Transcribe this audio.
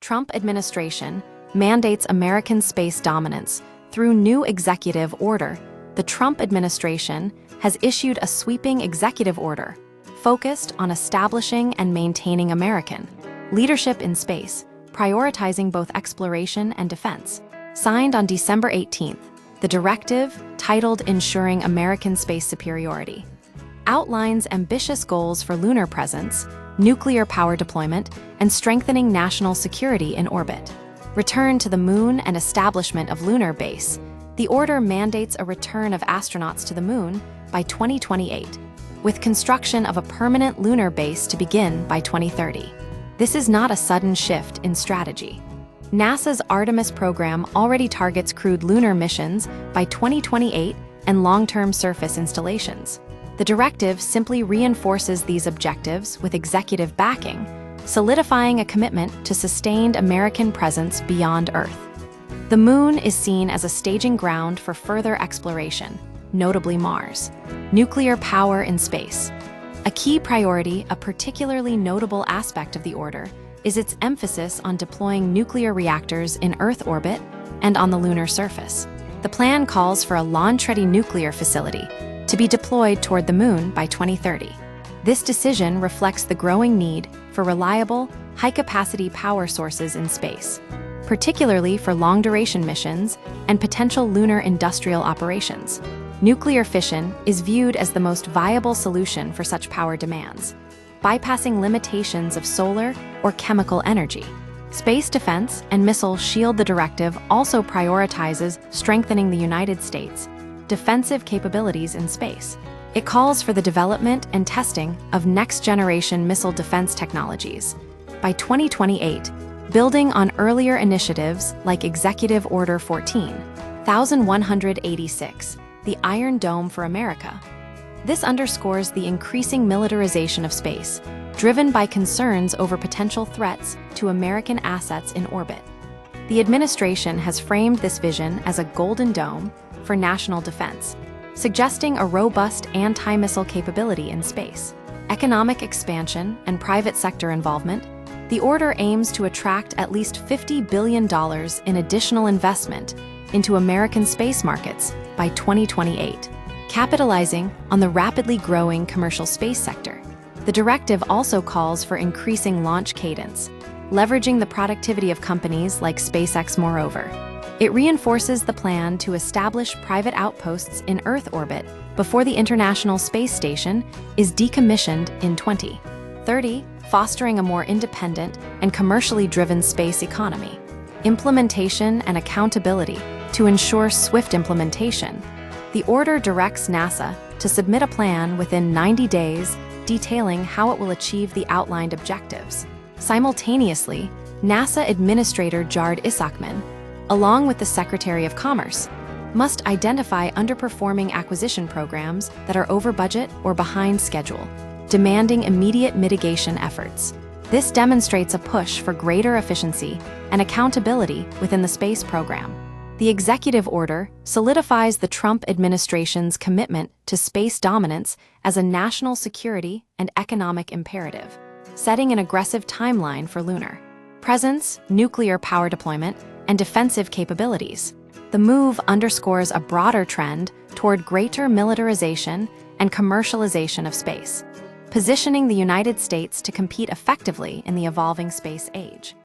Trump administration mandates American space dominance through new executive order. The Trump administration has issued a sweeping executive order focused on establishing and maintaining American leadership in space, prioritizing both exploration and defense. Signed on December 18th, the directive, titled Ensuring American Space Superiority, outlines ambitious goals for lunar presence, nuclear power deployment, and strengthening national security in orbit. Return to the moon and establishment of lunar base. The order mandates a return of astronauts to the moon by 2028, with construction of a permanent lunar base to begin by 2030. This is not a sudden shift in strategy. NASA's Artemis program already targets crewed lunar missions by 2028 and long-term surface installations. The directive simply reinforces these objectives with executive backing, solidifying a commitment to sustained American presence beyond Earth. The moon is seen as a staging ground for further exploration, notably Mars. Nuclear power in space. A key priority, a particularly notable aspect of the order, is its emphasis on deploying nuclear reactors in Earth orbit and on the lunar surface. The plan calls for a launch-ready nuclear facility to be deployed toward the moon by 2030. This decision reflects the growing need for reliable, high-capacity power sources in space, particularly for long-duration missions and potential lunar industrial operations. Nuclear fission is viewed as the most viable solution for such power demands, bypassing limitations of solar or chemical energy. Space defense and missile shield. The directive also prioritizes strengthening the United States' defensive capabilities in space. It calls for the development and testing of next-generation missile defense technologies by 2028, building on earlier initiatives like Executive Order 14,186, the Iron Dome for America. This underscores the increasing militarization of space, driven by concerns over potential threats to American assets in orbit. The administration has framed this vision as a golden dome for national defense, suggesting a robust anti-missile capability in space. Economic expansion and private sector involvement. The order aims to attract at least $50 billion in additional investment into American space markets by 2028, capitalizing on the rapidly growing commercial space sector. The directive also calls for increasing launch cadence, leveraging the productivity of companies like SpaceX. Moreover, it reinforces the plan to establish private outposts in Earth orbit before the International Space Station is decommissioned in 2030, fostering a more independent and commercially driven space economy. Implementation and accountability. To ensure swift implementation, the order directs NASA to submit a plan within 90 days detailing how it will achieve the outlined objectives. Simultaneously, NASA Administrator Jared Isaacman, along with the Secretary of Commerce, must identify underperforming acquisition programs that are over budget or behind schedule, demanding immediate mitigation efforts. This demonstrates a push for greater efficiency and accountability within the space program. The executive order solidifies the Trump administration's commitment to space dominance as a national security and economic imperative, setting an aggressive timeline for lunar presence, nuclear power deployment, and defensive capabilities. The move underscores a broader trend toward greater militarization and commercialization of space, positioning the United States to compete effectively in the evolving space age.